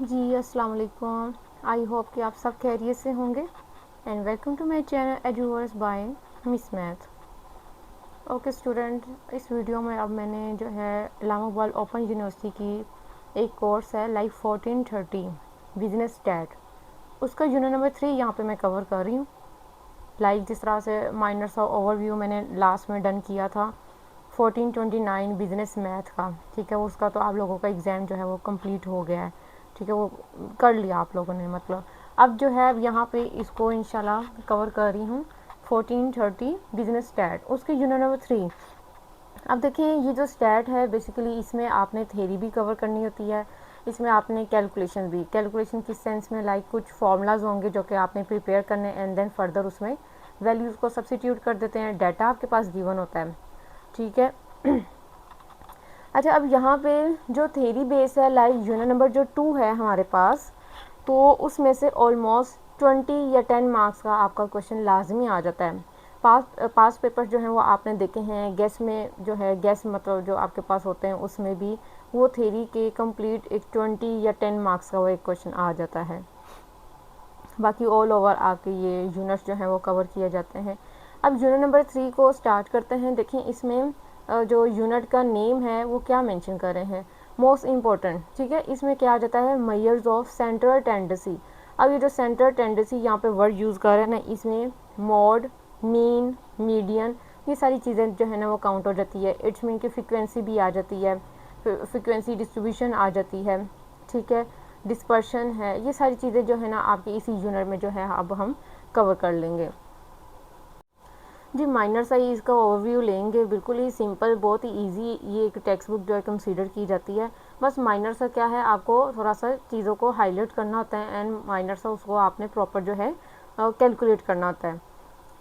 जी अस्सलाम वालेकुम। I hope कि आप सब खैरियत से होंगे and welcome to my channel Eduverse by Miss Math. Okay student, इस वीडियो में अब मैंने जो है इस्लामाबाद ओपन यूनिवर्सिटी की एक कोर्स है लाइफ 1430 बिजनेस स्टैट, उसका यूनिट नंबर 3 यहाँ पे मैं कवर कर रही हूँ। लाइक जिस तरह से माइनर सा ओवरव्यू मैंने लास्ट में डन किया था 1429 बिजनेस मैथ का, ठीक है, उसका तो आप लोगों का एग्ज़ाम जो है वो कंप्लीट हो गया है, ठीक है, वो कर लिया आप लोगों ने। मतलब अब जो है अब यहाँ पे इसको इंशाल्लाह कवर कर रही हूँ 1430 बिजनेस स्टैट, उसके यूनिट नंबर 3। अब देखें ये जो स्टैट है बेसिकली इसमें आपने थ्योरी भी कवर करनी होती है, इसमें आपने कैलकुलेशन भी, कैलकुलेशन किस सेंस में, लाइक कुछ फार्मूलाज होंगे जो कि आपने प्रिपेयर करने एंड देन फर्दर उसमें वैल्यूज़ को सब्सिट्यूट कर देते हैं, डाटा आपके पास गिवन होता है, ठीक है। अच्छा, अब यहाँ पे जो थ्योरी बेस है लाइक यूनिट नंबर जो 2 है हमारे पास, तो उसमें से ऑलमोस्ट 20 या 10 मार्क्स का आपका क्वेश्चन लाजमी आ जाता है। पास पेपर्स जो हैं वो आपने देखे हैं, गैस में जो है गैस मतलब जो आपके पास होते हैं उसमें भी वो थ्योरी के कंप्लीट एक 20 या 10 मार्क्स का वो एक क्वेश्चन आ जाता है। बाकी ऑल ओवर आपके ये यूनिट्स जो हैं वो कवर किए जाते हैं। अब यूनिट नंबर 3 को स्टार्ट करते हैं। देखिए इसमें जो यूनिट का नेम है वो क्या मेंशन कर रहे हैं, मोस्ट इम्पोर्टेंट, ठीक है। इसमें क्या आ जाता है, मेजर्स ऑफ सेंट्रल टेंडेंसी। अब ये जो सेंट्रल टेंडेंसी यहाँ पे वर्ड यूज़ कर रहे हैं ना, इसमें मॉड, मीन, मीडियन, ये सारी चीज़ें जो है ना वो काउंट हो जाती है। इट्स मीन की फ्रिक्वेंसी भी आ जाती है, फ्रिक्वेंसी डिस्ट्रीब्यूशन आ जाती है, ठीक है, डिस्पर्शन है, ये सारी चीज़ें जो है ना आपकी इसी यूनिट में जो है अब हम कवर कर लेंगे। जी माइनर सा ही इसका ओवरव्यू लेंगे, बिल्कुल ही सिंपल, बहुत ही इजी ये एक टेक्स्ट बुक जो है कंसीडर की जाती है। बस माइनर सा क्या है, आपको थोड़ा सा चीज़ों को हाईलाइट करना होता है एंड माइनर सा उसको आपने प्रॉपर जो है कैलकुलेट करना होता है।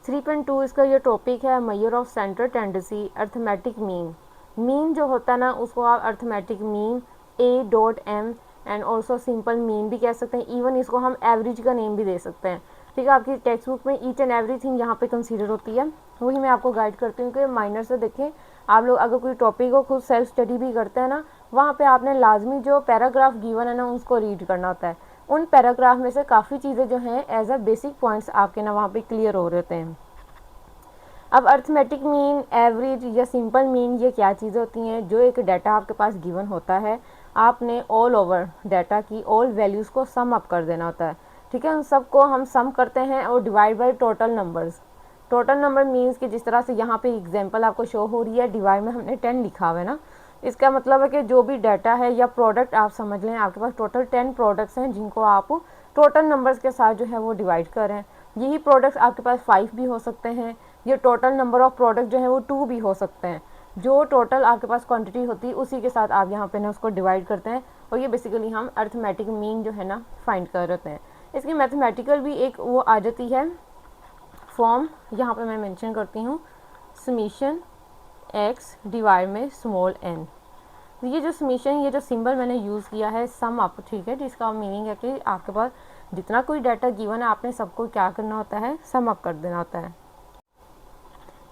3.2 इसका ये टॉपिक है, measure of central tendency, arithmetic mean. Mean जो होता है ना उसको आप arithmetic mean, A.M and also simple mean भी कह सकते हैं। इवन इसको हम एवरेज का नेम भी दे सकते हैं, ठीक है। आपकी टेक्स्ट बुक में ईच एंड एवरीथिंग यहाँ पे कंसीडर होती है, वही मैं आपको गाइड करती हूँ कि माइनर से देखें। आप लोग अगर कोई टॉपिक को खुद सेल्फ स्टडी भी करते हैं ना, वहाँ पे आपने लाजमी जो पैराग्राफ गिवन है ना उसको रीड करना होता है। उन पैराग्राफ में से काफ़ी चीज़ें जो हैं एज अ बेसिक पॉइंट्स आपके ना वहाँ पे क्लियर हो रहे हैं। अब अर्थमेटिक मीन, एवरेज या सिंपल मीन, ये क्या चीज़ें होती हैं, जो एक डाटा आपके पास गिवन होता है, आपने ऑल ओवर डाटा की ऑल वैल्यूज़ को सम अप कर देना होता है, ठीक है। उन सबको हम सम करते हैं और divide by total numbers. Total number means कि जिस तरह से यहाँ पे एग्जांपल आपको शो हो रही है, डिवाइड में हमने 10 लिखा हुआ है ना, इसका मतलब है कि जो भी डाटा है या प्रोडक्ट आप समझ लें, आपके पास टोटल 10 प्रोडक्ट्स हैं जिनको आप टोटल नंबर्स के साथ जो है वो डिवाइड करें। यही प्रोडक्ट्स आपके पास 5 भी हो सकते हैं, ये टोटल नंबर ऑफ प्रोडक्ट जो है वो 2 भी हो सकते हैं। जो टोटल आपके पास क्वांटिटी होती है उसी के साथ आप यहाँ पे ना उसको डिवाइड करते हैं, और ये बेसिकली हम अर्थमेटिक मीन जो है ना फाइंड कर रहे हैं। इसकी मैथमेटिकल भी एक वो आ जाती है फॉर्म, यहाँ पे मैं मेंशन करती हूँ, समीशन x डिवाइड में स्मॉल n। ये जो समीशन, ये जो सिंबल मैंने यूज़ किया है सम अप, ठीक है, जिसका मीनिंग है कि आपके पास जितना कोई डाटा गिवन है आपने सबको क्या करना होता है, सम अप कर देना होता है।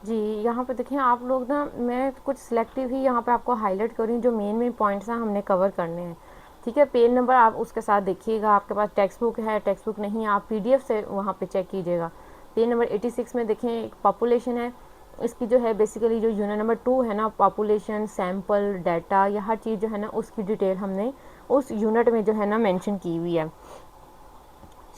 जी यहाँ पे देखें आप लोग ना, मैं कुछ सिलेक्टिव ही यहाँ पे आपको हाईलाइट कर रही हूँ, जो मेन पॉइंट्स हैं हमने कवर करने हैं, ठीक है। पेज नंबर आप उसके साथ देखिएगा, आपके पास टेक्स्ट बुक है, टेक्स्ट बुक नहीं आप PDF से वहाँ पे चेक कीजिएगा। पेज नंबर 86 में देखें एक पॉपुलेशन है, इसकी जो है बेसिकली जो यूनिट नंबर 2 है ना, पॉपुलेशन, सैम्पल, डाटा, या हर चीज़ जो है ना उसकी डिटेल हमने उस यूनिट में जो है ना मेंशन की हुई है,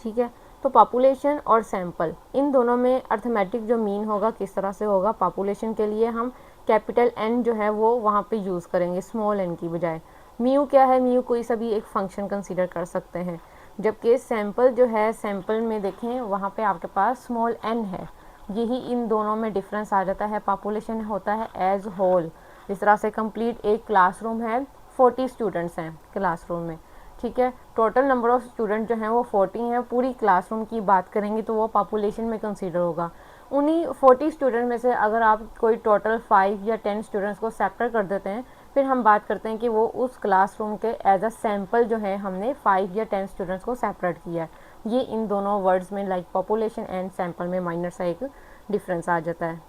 ठीक है। तो पॉपुलेशन और सैंपल, इन दोनों में अर्थमेटिक जो मीन होगा किस तरह से होगा, पॉपुलेशन के लिए हम कैपिटल N जो है वो वहाँ पे यूज़ करेंगे स्मॉल n की बजाय। म्यू क्या है, म्यू कोई सा भी एक फंक्शन कंसीडर कर सकते हैं, जबकि सैंपल जो है, सैंपल में देखें वहाँ पे आपके पास स्मॉल n है। यही इन दोनों में डिफरेंस आ जाता है। पॉपुलेशन होता है एज होल, जिस तरह से कंप्लीट एक क्लासरूम है, 40 स्टूडेंट्स हैं क्लासरूम में, ठीक है। टोटल नंबर ऑफ़ स्टूडेंट जो हैं वो 40 हैं, पूरी क्लासरूम की बात करेंगे तो वो पॉपुलेशन में कंसीडर होगा। उन्हीं 40 स्टूडेंट में से अगर आप कोई टोटल 5 या 10 स्टूडेंट्स को सेपरेट कर देते हैं, फिर हम बात करते हैं कि वो उस क्लासरूम के एज अ सैम्पल जो है हमने 5 या 10 स्टूडेंट्स को सेपरेट किया है। ये इन दोनों वर्ड्स में लाइक पॉपुलेशन एंड सैम्पल में माइनर सा एक डिफरेंस आ जाता है।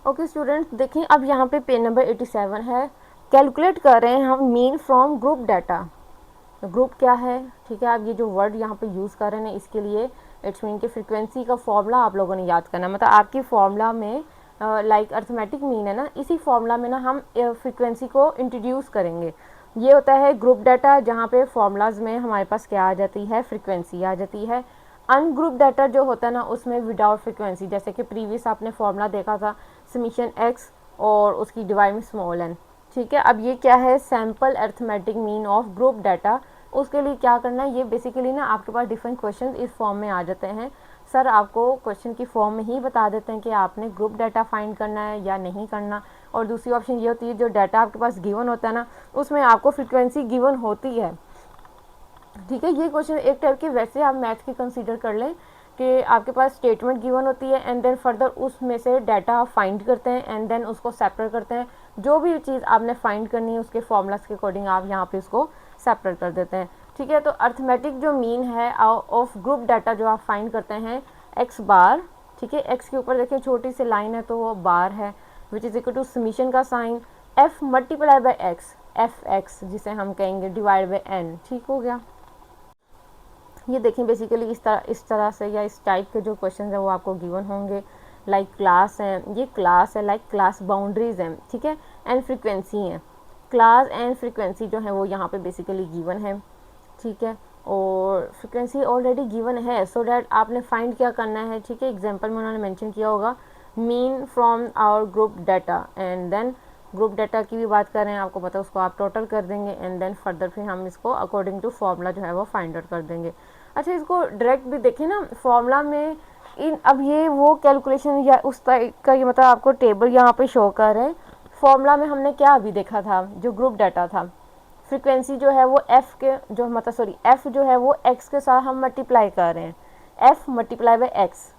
ओके स्टूडेंट्स, देखें अब यहाँ पे पेज नंबर 87 है, कैलकुलेट कर रहे हैं हम mean from group data. Group क्या है, ठीक है। आप ये जो वर्ड यहाँ पे यूज़ कर रहे हैं इसके लिए इट्स मीन कि फ्रीक्वेंसी का फॉर्मूला आप लोगों ने याद करना, मतलब आपकी फॉर्मूला में लाइक अर्थमेटिक मीन है ना, इसी फॉर्मूला में ना हम फ्रीक्वेंसी को इंट्रोड्यूस करेंगे। ये होता है ग्रुप डाटा, जहाँ पे फॉर्मूलाज में हमारे पास क्या आ जाती है, फ्रीक्वेंसी आ जाती है। अनग्रुप डाटा जो होता है ना उसमें विदाउट फ्रीक्वेंसी, जैसे कि प्रीवियस आपने फॉर्मूला देखा था समीशन एक्स और उसकी डिवाइड में स्मॉल एन, ठीक है। अब ये क्या है, sample arithmetic mean of group data. उसके लिए क्या करना है, ये बेसिकली ना आपके पास डिफरेंट क्वेश्चन इस फॉर्म में आ जाते हैं। सर आपको क्वेश्चन की फॉर्म में ही बता देते हैं कि आपने ग्रुप डाटा फाइंड करना है या नहीं करना। और दूसरी ऑप्शन ये होती है, जो डाटा आपके पास गिवन होता है ना उसमें आपको फ्रीक्वेंसी गिवन होती है, ठीक है। ये क्वेश्चन एक टाइप के वैसे आप मैथ की कंसीडर कर लें कि आपके पास स्टेटमेंट गिवन होती है एंड देन फर्दर उसमें से डाटा आप फाइंड करते हैं एंड देन उसको सेपरेट करते हैं। जो भी चीज़ आपने फाइंड करनी है उसके फॉर्मूलाज के अकॉर्डिंग आप यहाँ पे उसको सेपरेट कर देते हैं, ठीक है। तो अर्थमेटिक जो मीन है ऑफ ग्रुप डाटा जो आप फाइंड करते हैं एक्स बार, ठीक है। एक्स के ऊपर देखिए छोटी सी लाइन है तो वो बार है, which is equal to summation का sign F multiply by X, F X जिसे हम कहेंगे डिवाइड बाई एन, ठीक हो गया। ये देखें बेसिकली इस तरह से या इस टाइप के जो क्वेश्चन है वो आपको गिवन होंगे। लाइक क्लास है, ये क्लास है, लाइक क्लास बाउंड्रीज हैं, ठीक है, एंड फ्रीक्वेंसी है। क्लास एंड फ्रीक्वेंसी जो है वो यहाँ पे बेसिकली गिवन है, ठीक है। और फ्रीक्वेंसी ऑलरेडी गिवन है, सो डैट आपने फाइंड क्या करना है, ठीक है। एग्जाम्पल में उन्होंने मेंशन किया होगा mean from our group data, and then group data की भी बात कर रहे हैं, आपको पता है उसको आप टोटल कर देंगे एंड देन फर्दर फिर हम इसको अकॉर्डिंग टू फॉर्मूला जो है वो फाइंड आउट कर देंगे। अच्छा, इसको डायरेक्ट भी देखें ना फॉर्मूला में अब ये वो कैलकुलेशन या उस टाइप का, ये मतलब आपको टेबल यहाँ पे शो कर रहे हैं। फॉर्मूला में हमने क्या अभी देखा था, जो ग्रुप डाटा था, फ्रीक्वेंसी जो है वो एफ के जो मतलब सॉरी एफ जो है वो एक्स के साथ हम मल्टीप्लाई कर रहे हैं, एफ मल्टीप्लाई बाई एक्स।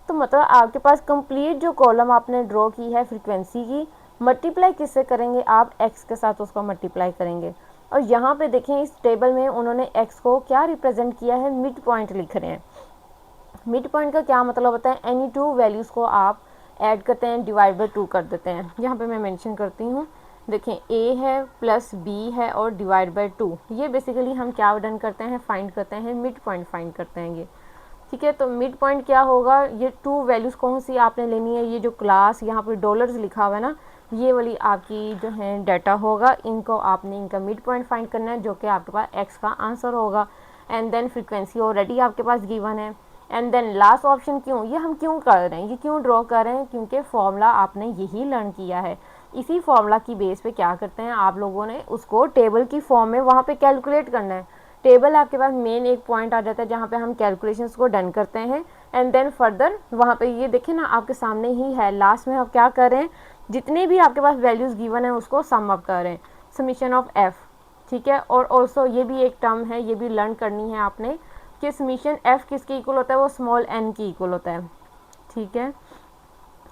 तो मतलब आपके पास कंप्लीट जो कॉलम आपने ड्रॉ की है फ्रीक्वेंसी की, मल्टीप्लाई किससे करेंगे आप, एक्स के साथ उसको मल्टीप्लाई करेंगे। और यहाँ पे देखें इस टेबल में उन्होंने एक्स को क्या रिप्रेजेंट किया है, मिड पॉइंट लिख रहे हैं। मिड पॉइंट का क्या मतलब होता है, एनी टू वैल्यूज़ को आप ऐड करते हैं, डिवाइड बाई 2 कर देते हैं। यहाँ पे मैं मेंशन करती हूँ, देखें ए है प्लस बी है और डिवाइड बाई 2, ये बेसिकली हम क्या डन करते हैं, फाइंड करते हैं, मिड पॉइंट फाइंड करते हैं ये, ठीक है। तो मिड पॉइंट क्या होगा, ये 2 वैल्यूज़ कौन सी आपने लेनी है, ये जो क्लास यहाँ पे डॉलर्स लिखा हुआ है ना, ये वाली आपकी जो है डाटा होगा, इनको आपने इनका मिड पॉइंट फाइंड करना है जो कि आपके पास एक्स का आंसर होगा। एंड देन फ्रीक्वेंसी ऑलरेडी आपके पास गिवन है। एंड देन लास्ट ऑप्शन क्यों, ये हम क्यों कर रहे हैं, ये क्यों ड्रॉ कर रहे हैं, क्योंकि फॉर्मूला आपने यही लर्न किया है। इसी फॉर्मूला की बेस पे क्या करते हैं आप लोगों ने, उसको टेबल की फॉर्म में वहाँ पे कैलकुलेट करना है। टेबल आपके पास मेन एक पॉइंट आ जाता है जहाँ पे हम कैलकुलेशंस को डन करते हैं एंड देन फर्दर वहाँ पे ये देखें ना आपके सामने ही है, लास्ट में आप क्या कर रहे हैं, जितने भी आपके पास वैल्यूज़ गिवन है उसको सम अप कर रहे हैं, समीशन ऑफ एफ, ठीक है। और ऑल्सो ये भी एक टर्म है, ये भी लर्न करनी है आपने कि समीशन एफ किसके इक्वल होता है, वो स्मॉल एन की इक्वल होता है, ठीक है।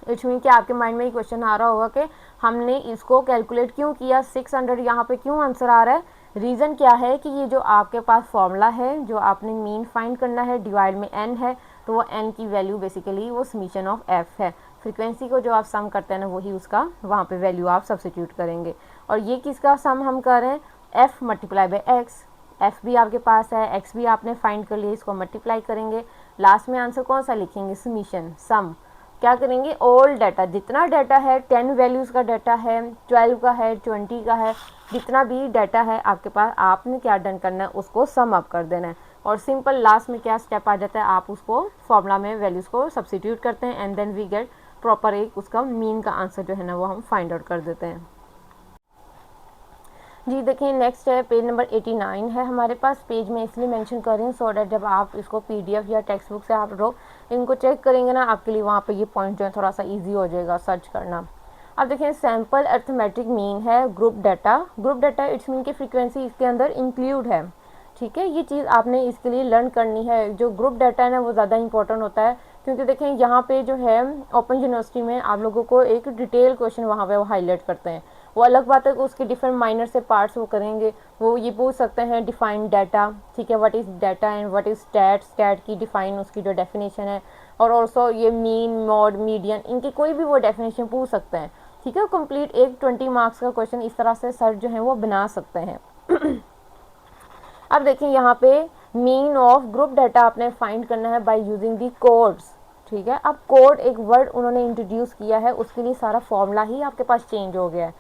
इट्स मीन कि आपके माइंड में ये क्वेश्चन आ रहा होगा कि हमने इसको कैलकुलेट क्यों किया, 600 यहाँ पे क्यों आंसर आ रहा है। रीज़न क्या है कि ये जो आपके पास फॉर्मूला है, जो आपने मीन फाइंड करना है, डिवाइड में एन है, तो वो एन की वैल्यू बेसिकली वो समीशन ऑफ एफ है। फ्रीक्वेंसी को जो आप सम करते हैं ना वही उसका वहाँ पे वैल्यू आप सब्सिट्यूट करेंगे। और ये किसका सम हम कर रहे हैं, F multiply by X, F भी आपके पास है, एक्स भी आपने फाइंड कर लिया, इसको मल्टीप्लाई करेंगे, लास्ट में आंसर कौन सा लिखेंगे, समीशन सम। क्या करेंगे, ऑल डाटा, जितना डाटा है, 10 वैल्यूज़ का डाटा है, 12 का है, 20 का है, जितना भी डाटा है आपके पास, आपने क्या डन करना है, उसको सम अप कर देना है। और सिंपल लास्ट में क्या स्टेप आ जाता है, आप उसको फॉर्मूला में वैल्यूज़ को सब्सिट्यूट करते हैं and then we get proper एक उसका मीन का आंसर जो है ना वो हम फाइंड आउट कर देते हैं। जी देखिए नेक्स्ट है पेज नंबर 89 है हमारे पास। पेज में इसलिए मेंशन कर रही हूँ सो डैट जब आप इसको पीडीएफ या टेक्स्ट बुक से आप लोग इनको चेक करेंगे ना, आपके लिए वहाँ पे ये पॉइंट जो है थोड़ा सा इजी हो जाएगा सर्च करना। अब देखिए सैम्पल अर्थमेटिक मीन है group data, group data it's mean की फ्रीक्वेंसी इसके अंदर इंक्लूड है, ठीक है। ये चीज़ आपने इसके लिए लर्न करनी है। जो ग्रुप डाटा है ना वो ज़्यादा इंपॉर्टेंट होता है, क्योंकि देखें यहाँ पे जो है ओपन यूनिवर्सिटी में आप लोगों को एक डिटेल क्वेश्चन वहाँ पे वो हाईलाइट करते हैं। वो अलग बात है कि उसके डिफरेंट माइनर से पार्ट्स वो करेंगे, वो ये पूछ सकते हैं डिफाइन डाटा, ठीक है, what is data and what is stat, stat की डिफाइन उसकी जो डेफिनेशन है, और ऑल्सो ये मीन मॉड मीडियन इनकी कोई भी वो डेफिनेशन पूछ सकते हैं, ठीक है। कंप्लीट एक 20 मार्क्स का क्वेश्चन इस तरह से सर जो है वो बना सकते हैं। अब देखिए यहाँ पे मीन ऑफ ग्रुप डाटा आपने फाइंड करना है बाय यूजिंग दी कोड्स, ठीक है। अब कोड एक वर्ड उन्होंने इंट्रोड्यूस किया है, उसके लिए सारा फॉर्मूला ही आपके पास चेंज हो गया है।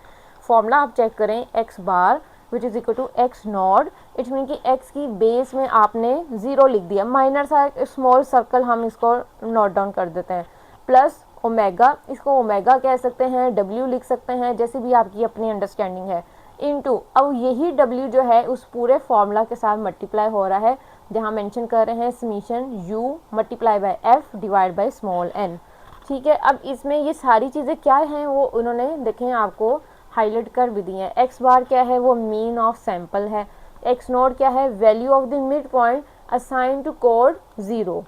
फॉर्मूला आप चेक करें, x bar which is equal to x nought, it mean कि एक्स की बेस में आपने 0 लिख दिया, माइनर सा स्मॉल सर्कल हम इसको नोट डाउन कर देते हैं, प्लस ओमेगा, इसको ओमेगा कह सकते हैं, डब्ल्यू लिख सकते हैं, जैसे भी आपकी अपनी अंडरस्टैंडिंग है, इनटू अब यही डब्ल्यू जो है उस पूरे फॉर्मूला के साथ मल्टीप्लाई हो रहा है, जहाँ मेंशन कर रहे हैं summation u multiply by f divide by small n, ठीक है। अब इसमें ये सारी चीज़ें क्या हैं वो उन्होंने देखें आपको हाईलाइट कर भी दी हैं। एक्स बार क्या है, वो मीन ऑफ सैंपल है। एक्स नोट क्या है, value of the mid point assign to code 0।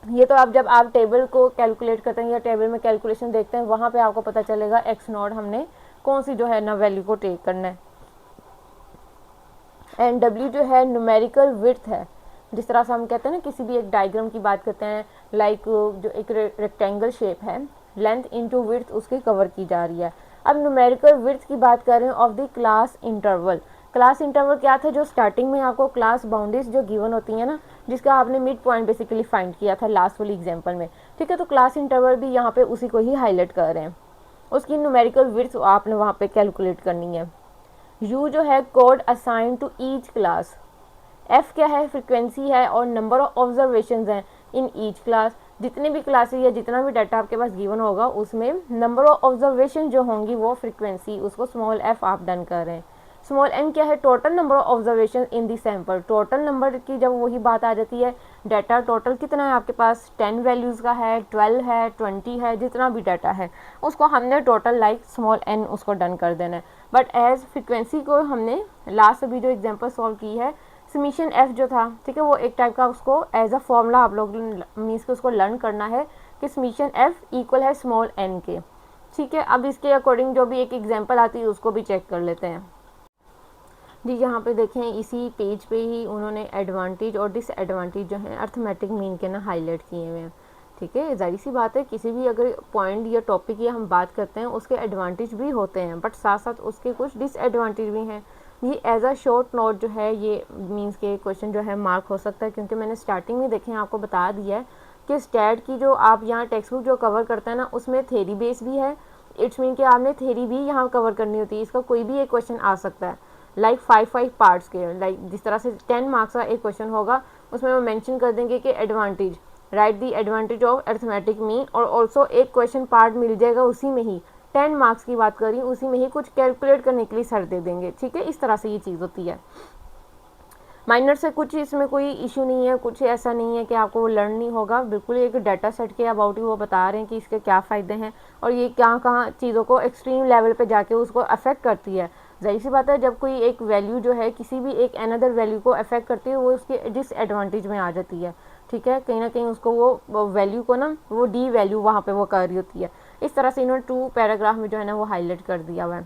ये तो आप जब आप टेबल को कैलकुलेट करते हैं या टेबल में कैलकुलेशन देखते हैं, वहाँ पे आपको पता चलेगा एक्स नोट हमने कौन सी जो है ना वैल्यू को टेक करना है। एंड डब्ल्यू जो है न्यूमेरिकल विड्थ है, जिस तरह से हम कहते हैं ना किसी भी एक डायग्राम की बात करते हैं, लाइक जो एक रेक्टेंगल शेप है, लेंथ इनटू विड्थ उसकी कवर की जा रही है। अब न्यूमेरिकल विड्थ की बात कर रहे हैं of the class interval. Class interval क्या था, जो स्टार्टिंग में आपको क्लास बाउंड्रीज जो गिवन होती है ना, जिसका आपने मिड पॉइंट बेसिकली फाइंड किया था लास्ट वाली एग्जांपल में, ठीक है। तो क्लास इंटरवल भी यहाँ पे उसी को ही हाईलाइट कर रहे हैं, उसकी न्यूमेरिकल विड्थ आपने वहाँ पे कैलकुलेट करनी है। यू जो है code assign to each class, f क्या है, फ्रिक्वेंसी है, और नंबर ऑफ ऑब्जर्वेशंस हैं इन ईच क्लास। जितने भी क्लासेस या जितना भी डाटा आपके पास गिवन होगा उसमें नंबर ऑफ ऑब्जर्वेशन जो होंगी वो फ्रिक्वेंसी, उसको स्मॉल एफ आप डन कर रहे हैं। स्मॉल एन क्या है, total number of observation in the sample. Total number की जब वही बात आ जाती है, डाटा टोटल कितना है आपके पास, 10 वैल्यूज़ का है, 12 है, 20 है, जितना भी डाटा है उसको हमने टोटल लाइक स्मॉल एन उसको डन कर देना है। बट एज फ्रिक्वेंसी को हमने लास्ट अभी जो एग्जाम्पल सॉल्व की है, समीशन एफ जो था, ठीक है, वो एक टाइप का उसको एज अ फॉर्मूला आप लोग मीन्स के उसको लर्न करना है कि समीशन एफ इक्वल है स्मॉल एन के, ठीक है। अब इसके अकॉर्डिंग जो भी एक एग्जांपल आती है उसको भी चेक कर लेते हैं जी। यहाँ पे देखें इसी पेज पे ही उन्होंने एडवांटेज और डिसएडवांटेज जो है अर्थमेटिक मीन के ना हाईलाइट किए हुए हैं, ठीक है। जाहिर सी बात है किसी भी अगर पॉइंट या टॉपिक की हम बात करते हैं उसके एडवांटेज भी होते हैं, बट साथ साथ उसके कुछ डिसएडवांटेज भी हैं। ये एज अ शॉर्ट नोट जो है ये मीन्स के क्वेश्चन जो है मार्क हो सकता है, क्योंकि मैंने स्टार्टिंग में देखें आपको बता दिया है कि स्टैट की जो आप यहाँ टेक्स्ट बुक जो कवर करते हैं ना उसमें थेरी बेस भी है। इट्स मीन कि आपने थेरी भी यहाँ कवर करनी होती है, इसका कोई भी एक क्वेश्चन आ सकता है लाइक 5 पार्ट्स के, लाइक जिस तरह से 10 मार्क्स का एक क्वेश्चन होगा उसमें वो मेंशन कर देंगे कि advantage, right the advantage of arithmetic mean, और ऑल्सो एक क्वेश्चन पार्ट मिल जाएगा उसी में ही, 10 मार्क्स की बात करी उसी में ही कुछ कैलकुलेट करने के लिए सर दे देंगे, ठीक है। इस तरह से ये चीज़ होती है। माइनर से कुछ इसमें कोई इशू नहीं है, कुछ ऐसा नहीं है कि आपको वो लर्न नहीं होगा, बिल्कुल एक डाटा सेट के अबाउट ही वो बता रहे हैं कि इसके क्या फ़ायदे हैं और ये कहाँ कहाँ चीज़ों को एक्सट्रीम लेवल पे जाके उसको अफेक्ट करती है। जाहिर सी बात है जब कोई एक वैल्यू जो है किसी भी एक अनदर वैल्यू को अफेक्ट करती है वो उसके डिसएडवांटेज में आ जाती है, ठीक है। कहीं ना कहीं उसको वो वैल्यू को ना वो डी वैल्यू वहाँ पे वो कर रही होती है। इस तरह से इन्होंने 2 पैराग्राफ में जो है ना वो हाईलाइट कर दिया हुआ है।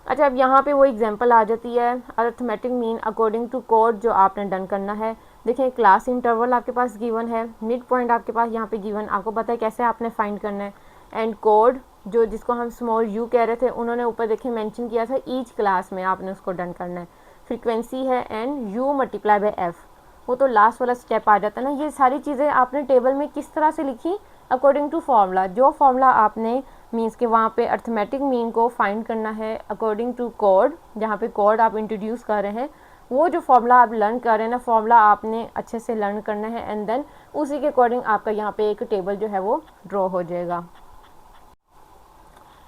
अच्छा, अब यहाँ पे वो एग्जांपल आ जाती है arithmetic mean according to code जो आपने डन करना है। देखिए क्लास इंटरवल आपके पास गिवन है, मिड पॉइंट आपके पास यहाँ पे गिवन, आपको पता है कैसे आपने फाइंड करना है। एंड कोड जो जिसको हम स्मॉल यू कह रहे थे उन्होंने ऊपर देखिए मेंशन किया था ईच क्लास में आपने उसको डन करना है। फ्रीक्वेंसी है and you multiply by F, वो तो लास्ट वाला स्टेप आ जाता है ना। ये सारी चीज़ें आपने टेबल में किस तरह से लिखी, अकॉर्डिंग टू फार्मूला। जो फार्मूला आपने मीन्स के वहाँ पे अर्थमेटिक मीन को फाइंड करना है अकॉर्डिंग टू कोड, जहाँ पे कोड आप इंट्रोड्यूस कर रहे हैं, वो जो फार्मूला आप लर्न कर रहे हैं ना, फार्मूला आपने अच्छे से लर्न करना है एंड देन उसी के अकॉर्डिंग आपका यहाँ पे एक टेबल जो है वो ड्रॉ हो जाएगा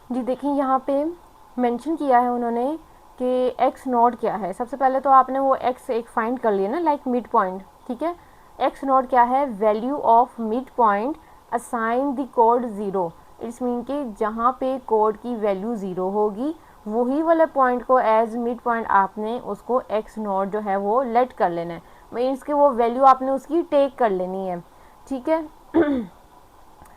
जी। देखिए यहाँ पे मेंशन किया है उन्होंने कि एक्स नोट क्या है। सबसे पहले तो आपने वो एक्स एक फाइंड कर लिया ना, लाइक मिड पॉइंट, ठीक है। एक्स नोट क्या है, value of mid point assign the code 0। It's mean कि जहाँ पे कोड की वैल्यू 0 होगी वही वाले पॉइंट को एज मिड पॉइंट आपने उसको एक्स नोट जो है वो लेट कर लेना है, मीन्स कि वो वैल्यू आपने उसकी टेक कर लेनी है, ठीक है।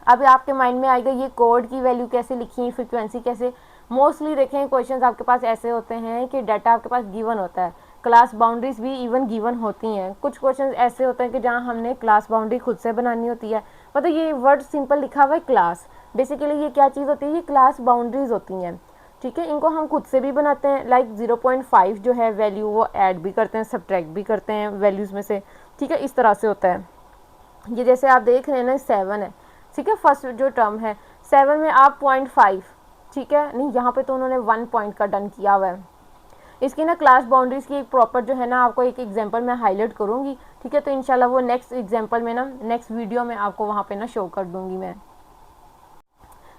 अब आपके माइंड में आएगा ये कोड की वैल्यू कैसे लिखी, फ्रीक्वेंसी कैसे। मोस्टली देखें क्वेश्चंस आपके पास ऐसे होते हैं कि डाटा आपके पास गिवन होता है, क्लास बाउंड्रीज भी इवन गिवन होती हैं। कुछ क्वेश्चंस ऐसे होते हैं कि जहाँ हमने क्लास बाउंड्री खुद से बनानी होती है। मतलब ये वर्ड सिंपल लिखा हुआ है क्लास, बेसिकली ये क्या चीज़ होती है, ये क्लास बाउंड्रीज होती हैं, ठीक है। इनको हम खुद से भी बनाते हैं, लाइक 0.5 जो है वैल्यू वो ऐड भी करते हैं, सब्ट्रैक्ट भी करते हैं वैल्यूज़ में से, ठीक है। इस तरह से होता है। ये जैसे आप देख रहे हैं ना 7 है, ठीक है, फर्स्ट जो टर्म है 7 में आप 0.5, ठीक है, नहीं यहाँ पे तो उन्होंने 1 पॉइंट का डन किया हुआ है। इसकी ना क्लास बाउंड्रीज़ की एक प्रॉपर जो है ना आपको एक एग्जांपल मैं हाईलाइट करूँगी, ठीक है। तो इंशाल्लाह वो नेक्स्ट एग्जांपल में ना नेक्स्ट वीडियो में आपको वहाँ पे ना शो कर दूँगी मैं।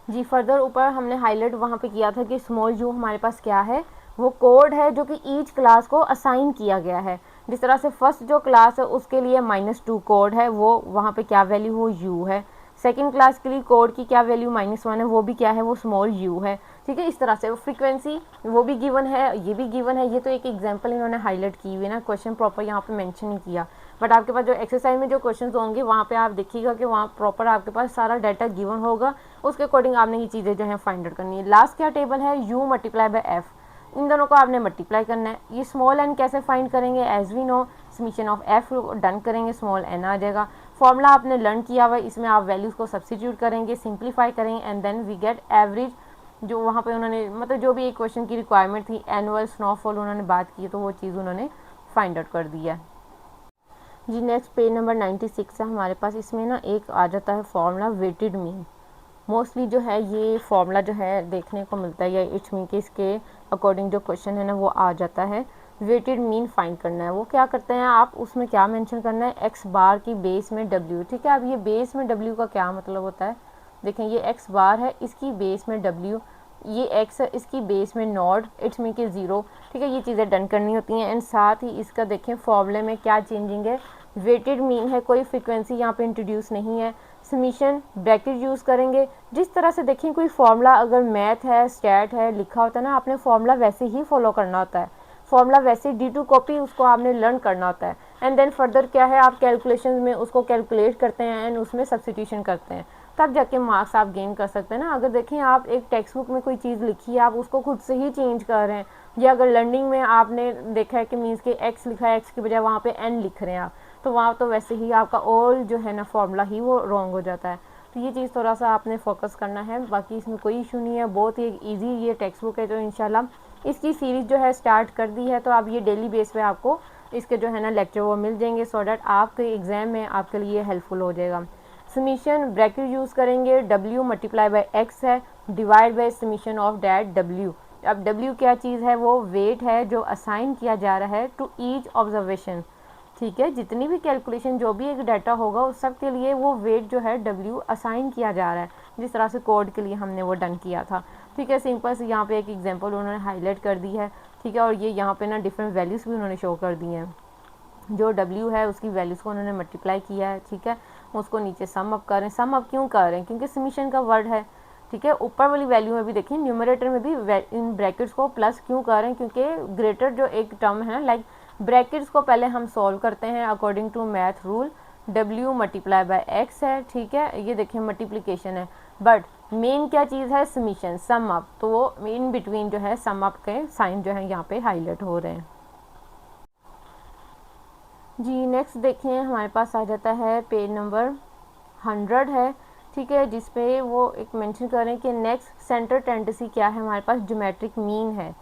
जी फर्दर ऊपर हमने हाईलाइट वहाँ पे किया था कि स्मॉल यू हमारे पास क्या है, वो कोड है जो कि ईच क्लास को असाइन किया गया है। जिस तरह से फर्स्ट जो क्लास है उसके लिए -2 कोड है, वो वहाँ पे क्या वैल्यू वो यू है। सेकंड क्लास के लिए कोड की क्या वैल्यू -1 है, वो भी क्या है, वो स्मॉल यू है, ठीक है। इस तरह से फ्रीक्वेंसी वो भी गिवन है, ये भी गिवन है। ये तो एक एग्जांपल इन्होंने हाईलाइट की हुई है ना, क्वेश्चन प्रॉपर यहाँ पे मेंशन नहीं किया, बट आपके पास जो एक्सरसाइज में जो क्वेश्चन होंगे वहाँ पे आप देखिएगा कि वहाँ प्रॉपर आपके पास सारा डाटा गिवन होगा, उसके अकॉर्डिंग आपने ये चीज़ें जो है फाइंड आउट करनी है। लास्ट क्या टेबल है, यू मल्टीप्लाई बाय एफ, इन दोनों को आपने मल्टीप्लाई करना है। ये स्मॉल एन कैसे फाइंड करेंगे, as we know summation of f done करेंगे, स्मॉल एन आ जाएगा। फॉर्मूला आपने लर्न किया हुआ है, इसमें आप वैल्यूज़ को सब्सिट्यूट करेंगे, सिंप्लीफाई करेंगे, and then we get average. जो वहाँ पे उन्होंने मतलब जो भी एक क्वेश्चन की रिक्वायरमेंट थी, एनुअल स्नोफॉल उन्होंने बात की, तो वो चीज़ उन्होंने फाइंड आउट कर दी है। जी नेक्स्ट पेज नंबर 96 है हमारे पास। इसमें ना एक आ जाता है फॉर्मूला वेटेड मीन। मोस्टली जो है ये फॉर्मूला जो है देखने को मिलता है, या इट्स मीन कि इसके अकॉर्डिंग जो क्वेश्चन है ना वो आ जाता है। वेटेड मीन फाइंड करना है, वो क्या करते हैं आप, उसमें क्या मेंशन करना है, एक्स बार की बेस में डब्ल्यू, ठीक है। अब ये बेस में डब्ल्यू का क्या मतलब होता है, देखें ये एक्स बार है, इसकी बेस में डब्ल्यू, ये एक्स है, इसकी बेस में नॉट, इट्स मीन कि 0, ठीक है। ये चीज़ें डन करनी होती हैं। एंड साथ ही इसका देखें फॉर्मूले में क्या चेंजिंग है, वेटेड मीन है, कोई फ्रीक्वेंसी यहाँ पे इंट्रोड्यूस नहीं है। समीशन ब्रैकेट यूज़ करेंगे। जिस तरह से देखें कोई फॉर्मूला अगर मैथ है, स्टैट है, लिखा होता है ना, आपने फॉर्मूला वैसे ही फॉलो करना होता है, फॉर्मूला वैसे D2 कॉपी उसको आपने लर्न करना होता है। एंड देन फर्दर क्या है, आप कैलकुलेशन में उसको कैलकुलेट करते हैं एंड उसमें सब्सटीट्यूशन करते हैं, तब जाके मार्क्स आप गेन कर सकते हैं ना। अगर देखें आप एक टेक्स्ट बुक में कोई चीज़ लिखी है, आप उसको खुद से ही चेंज कर रहे हैं, या अगर लर्निंग में आपने देखा है कि मीन्स के एक्स लिखा है, एक्स की बजाय वहाँ पे एन लिख रहे हैं आप, तो वहाँ तो वैसे ही आपका ऑल जो है ना फॉर्मूला ही वो रॉन्ग हो जाता है। तो ये चीज़ थोड़ा सा आपने फोकस करना है, बाकी इसमें कोई इशू नहीं है, बहुत ही ईजी ये टेक्स्ट बुक है। जो इंशाल्लाह इसकी सीरीज़ जो है स्टार्ट कर दी है, तो आप ये डेली बेस पे आपको इसके जो है ना लेक्चर वो मिल जाएंगे, सो डैट आपके एग्ज़ाम में आपके लिए हेल्पफुल हो जाएगा। समीशन ब्रैकेट यूज़ करेंगे, डब्ल्यू मल्टीप्लाई बाई एक्स है, divide by summation of that W. अब डब्ल्यू क्या चीज़ है, वो वेट है जो असाइन किया जा रहा है टू ईच ऑब्जर्वेशन, ठीक है। जितनी भी कैलकुलेशन जो भी एक डाटा होगा उस सब के लिए वो वेट जो है डब्ल्यू असाइन किया जा रहा है, जिस तरह से कोड के लिए हमने वो डन किया था, ठीक है। सिंपल से यहाँ पे एक एग्जांपल उन्होंने हाईलाइट कर दी है, ठीक है। और ये यहाँ पे ना डिफरेंट वैल्यूज़ भी उन्होंने शो कर दी हैं, जो डब्ल्यू है उसकी वैल्यूज़ को उन्होंने मल्टीप्लाई किया है, ठीक है। उसको नीचे सम अप करें, सम अप क्यों कर रहे हैं, क्योंकि समीशन का वर्ड है, ठीक है। ऊपर वाली वैल्यू में भी देखिए न्यूमरेटर में भी इन ब्रैकेट्स को प्लस क्यों कर रहे हैं, क्योंकि ग्रेटर जो एक टर्म है लाइक ब्रैकेट्स को पहले हम सॉल्व करते हैं अकॉर्डिंग टू मैथ रूल, डब्ल्यू मल्टीप्लाई बाय एक्स है, ठीक है। ये देखिए मल्टीप्लिकेशन है, बट मेन क्या चीज़ है, समीशन, सम अप, तो वो इन बिटवीन जो है सम अप के साइन जो है यहाँ पे हाईलाइट हो रहे हैं। जी नेक्स्ट देखिए हमारे पास आ जाता है पेज नंबर 100 है, ठीक है, जिसपे वो एक मेंशन करें कि नेक्स्ट सेंटर टेंडेंसी क्या है, हमारे पास ज्योमेट्रिक मीन है,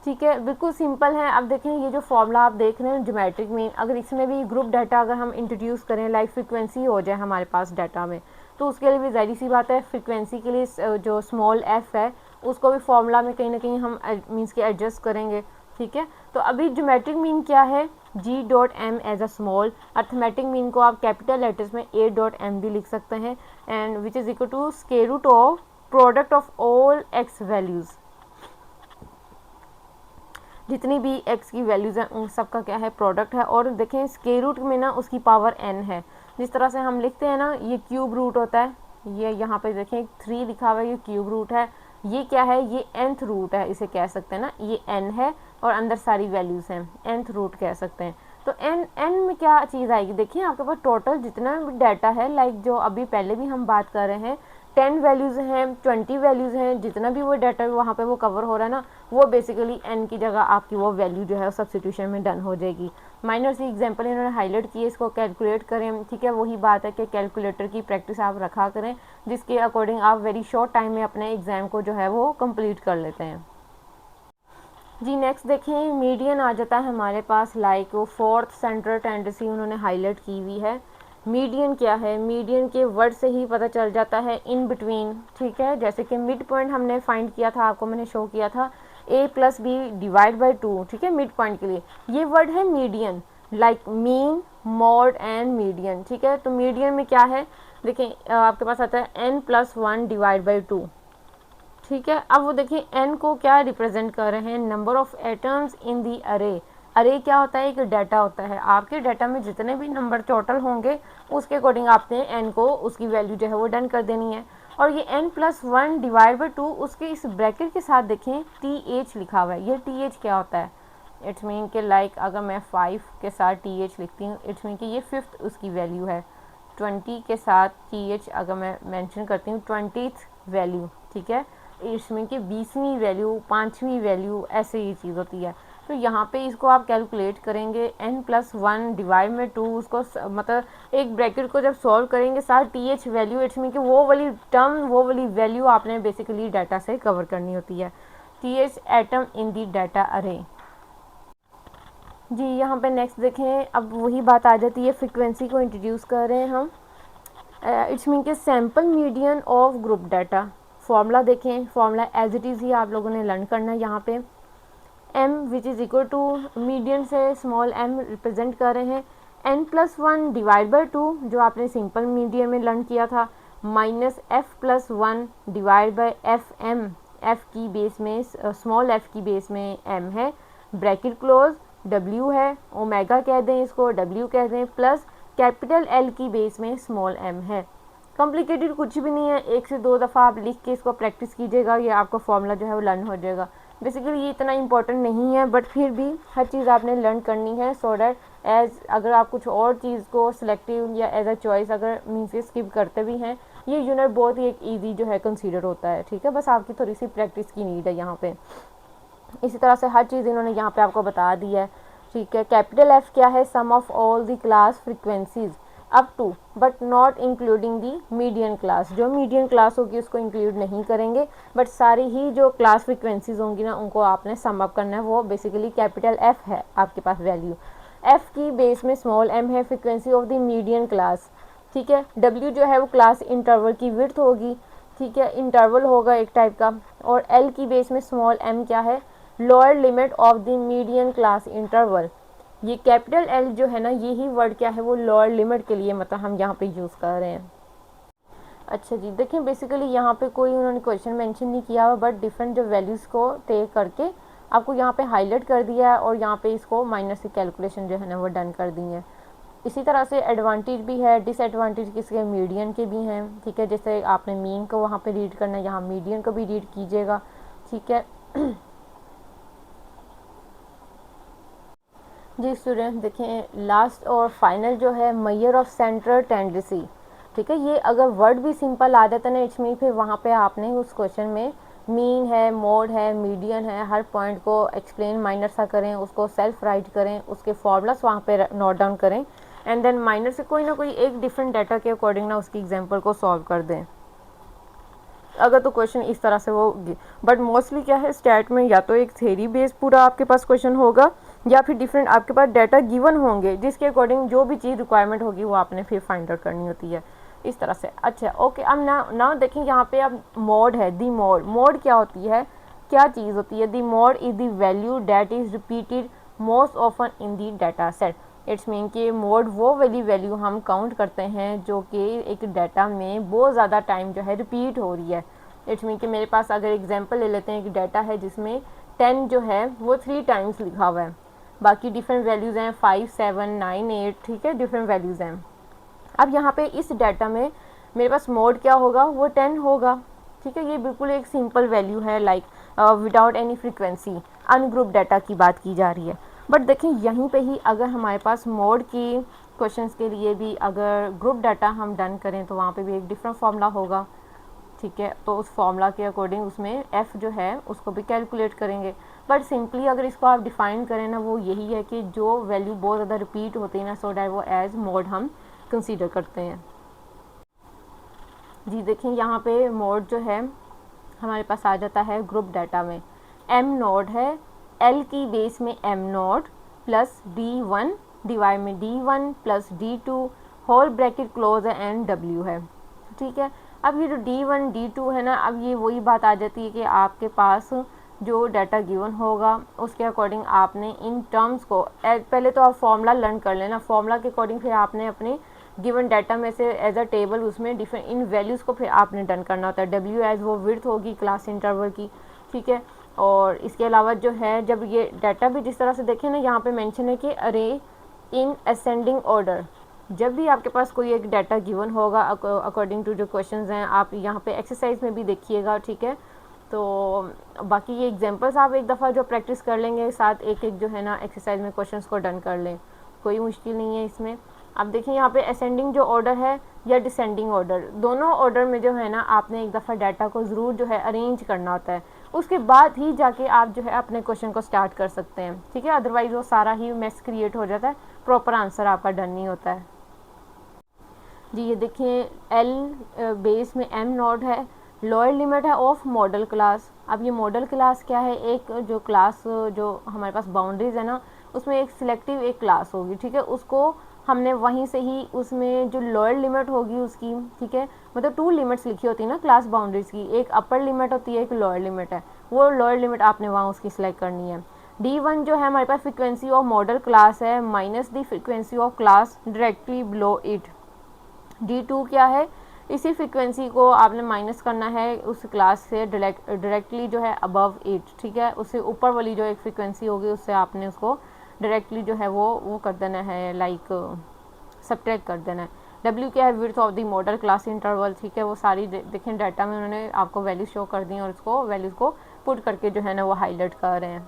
ठीक है। बिल्कुल सिंपल है। अब देखें ये जो फॉर्मूला आप देख रहे हैं ज्योमेट्रिक मीन, अगर इसमें भी ग्रुप डाटा अगर हम इंट्रोड्यूस करें, लाइक फ्रीक्वेंसी हो जाए हमारे पास डाटा में, तो उसके लिए भी ज़ाहिर सी बात है फ्रीक्वेंसी के लिए जो स्मॉल एफ है उसको भी फॉर्मूला में कहीं ना कहीं हम मीन्स के एडजस्ट करेंगे, ठीक है। तो अभी ज्योमेट्रिक मीन क्या है, G.M as a small, arithmetic mean को आप कैपिटल लेटर्स में A.M भी लिख सकते हैं, and which is equal to square root of product of all x values, जितनी भी x की वैल्यूज़ हैं उन सब का क्या है, प्रोडक्ट है। और देखें स्क्वायर रूट में ना उसकी पावर n है, जिस तरह से हम लिखते हैं ना, ये क्यूब रूट होता है, ये यहाँ पे देखें 3 लिखा हुआ है, ये क्यूब रूट है, ये क्या है, ये nth रूट है, इसे कह सकते हैं ना, ये n है और अंदर सारी वैल्यूज़ हैं, nth रूट कह सकते हैं। तो n में क्या चीज़ आएगी, देखिए आपके पास टोटल जितना भी डाटा है, लाइक जो अभी पहले भी हम बात कर रहे हैं, 10 वैल्यूज़ हैं, 20 वैल्यूज़ हैं, जितना भी वो डाटा वहाँ पे वो कवर हो रहा है ना, वो बेसिकली n की जगह आपकी वो वैल्यू जो है सब्स्टिट्यूशन में डन हो जाएगी। माइनर सी एग्जांपल इन्होंने हाईलाइट की है, इसको कैलकुलेट करें, ठीक है। वही बात है कि कैलकुलेटर की प्रैक्टिस आप रखा करें, जिसके अकॉर्डिंग आप वेरी शॉर्ट टाइम में अपने एग्ज़ाम को जो है वो कंप्लीट कर लेते हैं। जी नेक्स्ट देखें, मीडियन आ जाता है हमारे पास, लाइक वो फोर्थ सेंट्रल टेंडेंसी उन्होंने हाईलाइट की हुई है। मीडियन क्या है, मीडियन के वर्ड से ही पता चल जाता है, इन बिटवीन, ठीक है। जैसे कि मिड पॉइंट हमने फाइंड किया था, आपको मैंने शो किया था a+b डिवाइड बाई 2, ठीक है, मिड पॉइंट के लिए ये वर्ड है median, like mean, mod and median, ठीक है। तो मीडियन में क्या है, देखें आपके पास आता है n+1 डिवाइड बाई 2, ठीक है। अब वो देखिए n को क्या रिप्रेजेंट कर रहे हैं, नंबर ऑफ एटम्स इन दी अरे। अरे क्या होता है, एक डाटा होता है, आपके डाटा में जितने भी नंबर टोटल होंगे उसके अकॉर्डिंग आपने n को, उसकी वैल्यू जो है वो डन कर देनी है। और ये n+1 डिवाइड बाई 2, उसके इस ब्रैकेट के साथ देखें th लिखा हुआ है। ये th क्या होता है, इट्स मीन के लाइक अगर मैं 5 के साथ th लिखती हूँ, इट्स मीन कि ये 5th उसकी वैल्यू है। 20 के साथ th अगर मैं मेंशन करती हूँ 20th वैल्यू, ठीक है, इसमें कि 20वीं वैल्यू, 5वीं वैल्यू, ऐसे ही चीज़ होती है। तो यहाँ पे इसको आप कैलकुलेट करेंगे n+1 डिवाइड में 2, उसको मतलब एक ब्रैकेट को जब सॉल्व करेंगे साथ th वैल्यू, इट्स मीन कि वो वाली टर्म, वो वाली वैल्यू आपने बेसिकली डाटा से कवर करनी होती है। th atom in the data अरे। जी यहाँ पे नेक्स्ट देखें, अब वही बात आ जाती है, फ्रीक्वेंसी को इंट्रोड्यूस कर रहे हैं हम। इट्स मीन के sample median of group data. Formula देखें, फॉर्मूला एज इट इज़ ही आप लोगों ने लर्न करना है। यहाँ पे m which is equal to, median से स्मॉल m रिप्रेजेंट कर रहे हैं, n+1 डिवाइड बाई 2 जो आपने सिंपल मीडियन में लर्न किया था, minus f+1 divide by fm, f की बेस में, स्मॉल f की बेस में m है, ब्रैकेट क्लोज, w है, ओमेगा कह दें इसको, w कह दें, प्लस कैपिटल L की बेस में स्मॉल m है। कॉम्प्लिकेटेड कुछ भी नहीं है, 1 से 2 दफ़ा आप लिख के इसको प्रैक्टिस कीजिएगा, ये आपका फॉर्मूला जो है वो लर्न हो जाएगा। बेसिकली ये इतना इंपॉर्टेंट नहीं है, बट फिर भी हर चीज़ आपने लर्न करनी है, सो डैट एज अगर आप कुछ और चीज़ को सिलेक्टिव या एज अ चॉइस अगर मीन्स स्किप करते भी हैं, ये यूनिट बहुत ही एक ईजी जो है कंसीडर होता है, ठीक है। बस आपकी थोड़ी सी प्रैक्टिस की नीड है यहाँ पे। इसी तरह से हर चीज़ इन्होंने यहाँ पे आपको बता दी है, ठीक है। कैपिटल F क्या है, sum of all the class frequencies up to but not including the median class. जो मीडियन क्लास होगी उसको इंक्लूड नहीं करेंगे, बट सारी ही जो क्लास फ्रीक्वेंसीज होंगी ना उनको आपने सम अप करना है, वो बेसिकली कैपिटल F है आपके पास वैल्यू। F की बेस में स्मॉल m है, frequency of the median class, ठीक है। W जो है वो क्लास इंटरवल की विड्थ होगी, ठीक है, इंटरवल होगा एक टाइप का। और L की बेस में स्मॉल m क्या है, lower limit of the median class interval. ये कैपिटल L जो है ना, यही वर्ड क्या है, वो लोअर लिमिट के लिए मतलब हम यहाँ पे यूज़ कर रहे हैं। अच्छा जी, देखिए बेसिकली यहाँ पे कोई उन्होंने क्वेश्चन मेंशन नहीं किया हुआ, बट डिफरेंट जो वैल्यूज़ को टेक करके आपको यहाँ पे हाईलाइट कर दिया है, और यहाँ पे इसको माइनस की कैलकुलेशन जो है ना वो डन कर दी है। इसी तरह से एडवांटेज भी है, डिसएडवांटेज किसके, मीडियन के भी हैं, ठीक है। जैसे आपने मीन को वहाँ पे रीड करना है, यहाँ मीडियन को भी रीड कीजिएगा, ठीक है। जी स्टूडेंट देखें, लास्ट और फाइनल जो है मेजर ऑफ सेंट्रल टेंडेंसी, ठीक है। ये अगर वर्ड भी सिंपल आ जाता है ना, इट्स मीन फिर वहाँ पे आपने उस क्वेश्चन में मीन है, मोड है, मीडियन है, हर पॉइंट को एक्सप्लेन माइनर सा करें, उसको सेल्फ राइट करें, उसके फॉर्मूलास वहाँ पे नोट डाउन करें, एंड देन माइनर से कोई ना कोई एक डिफरेंट डाटा के अकॉर्डिंग ना उसकी एग्जाम्पल को सॉल्व कर दें, अगर तो क्वेश्चन इस तरह से वो। बट मोस्टली क्या है, स्टैट में या तो एक थ्योरी बेस पूरा आपके पास क्वेश्चन होगा, या फिर डिफरेंट आपके पास डाटा गिवन होंगे, जिसके अकॉर्डिंग जो भी चीज़ रिक्वायरमेंट होगी वो आपने फिर फाइंड आउट करनी होती है इस तरह से। अच्छा ओके, अब ना देखें यहाँ पे अब मोड है, दी मोड। मोड क्या होती है, क्या चीज़ होती है, the mode is the value that is repeated most often in the data set. It's mean कि मोड वो वाली वैल्यू हम काउंट करते हैं जो कि एक डाटा में बहुत ज़्यादा टाइम जो है रिपीट हो रही है। इट्स मीन कि मेरे पास अगर एग्जांपल ले लेते हैं कि डाटा है जिसमें 10 जो है वो 3 टाइम्स लिखा हुआ है, बाकी डिफरेंट वैल्यूज़ हैं 5, 7, 9, 8, ठीक है, डिफरेंट वैल्यूज़ हैं। अब यहाँ पे इस डाटा में मेरे पास मोड क्या होगा, वो 10 होगा, ठीक है। ये बिल्कुल एक सिंपल वैल्यू है, like without any frequency, ungroup data की बात की जा रही है। बट देखें यहीं पे ही अगर हमारे पास मोड की क्वेश्चंस के लिए भी अगर ग्रुप डाटा हम डन करें तो वहाँ पे भी एक डिफरेंट फार्मूला होगा, ठीक है। तो उस फार्मूला के अकॉर्डिंग उसमें f जो है उसको भी कैलकुलेट करेंगे। बट सिंपली अगर इसको आप डिफ़ाइन करें ना, वो यही है कि जो वैल्यू बहुत ज़्यादा रिपीट होती है ना, सो डैट वो एज मोड हम कंसीडर करते हैं। जी देखें यहाँ पे मोड जो है हमारे पास आ जाता है ग्रुप डाटा में, m नोड है, L की बेस में m nought plus D1 divide में D1 plus D2 whole bracket close है एंड W है, ठीक है। अब ये जो D1 D2 है ना, अब ये वही बात आ जाती है कि आपके पास जो डाटा गिवन होगा उसके अकॉर्डिंग आपने इन टर्म्स को पहले तो आप फॉर्मूला लर्न कर लेना, फॉर्मूला के अकॉर्डिंग फिर आपने अपने गिवन डाटा में से एज अ टेबल उसमें डिफरेंट इन वैल्यूज़ को फिर आपने डन करना होता है। W एज वो विड्थ होगी क्लास इंटरवल की, ठीक है। और इसके अलावा जो है, जब ये डाटा भी जिस तरह से देखें ना, यहाँ पे मेंशन है कि अरे इन असेंडिंग ऑर्डर, जब भी आपके पास कोई एक डाटा गिवन होगा अकॉर्डिंग टू जो क्वेश्चंस हैं, आप यहाँ पे एक्सरसाइज में भी देखिएगा, ठीक है। तो बाकी ये एग्जांपल्स आप एक दफ़ा जो प्रैक्टिस कर लेंगे, साथ एक एक जो है ना एक्सरसाइज में क्वेश्चंस को डन कर लें, कोई मुश्किल नहीं है इसमें। अब देखिए यहाँ पे असेंडिंग जो ऑर्डर है या डिसेंडिंग ऑर्डर, दोनों ऑर्डर में जो है ना आपने एक दफ़ा डाटा को ज़रूर जो है अरेंज करना होता है, उसके बाद ही जाके आप जो है अपने क्वेश्चन को स्टार्ट कर सकते हैं, ठीक है। अदरवाइज़ वो सारा ही मेस क्रिएट हो जाता है, प्रॉपर आंसर आपका डन नहीं होता है जी। ये देखिए L बेस में m नॉट है, लोअर लिमिट है ऑफ मॉडल क्लास। अब ये मॉडल क्लास क्या है, एक जो क्लास जो हमारे पास बाउंड्रीज है ना, उसमें एक सिलेक्टिव एक क्लास होगी, ठीक है। उसको हमने वहीं से ही उसमें जो लोअर लिमिट होगी उसकी, ठीक है, मतलब 2 लिमिट्स लिखी होती है ना क्लास बाउंड्रीज की, एक अपर लिमिट होती है, एक लोअर लिमिट है, वो लोअर लिमिट आपने वहाँ उसकी सिलेक्ट करनी है। D1 जो है हमारे पास फ्रिक्वेंसी ऑफ मॉडल क्लास है minus the frequency of class directly below it. D2 क्या है, इसी फ्रिक्वेंसी को आपने माइनस करना है उस क्लास से डायरेक्टली जो है अबव इट, ठीक है। उससे ऊपर वाली जो एक फ्रिक्वेंसी होगी उससे आपने उसको डायरेक्टली जो है वो कर देना है, लाइक सब्ट्रैक्ट कर देना है। W क्या है, width of the model class interval, ठीक है। वो सारी देखें डाटा में उन्होंने आपको वैल्यू शो कर दी और उसको वैल्यूज़ को पुट करके जो है ना वो हाईलाइट कर रहे हैं।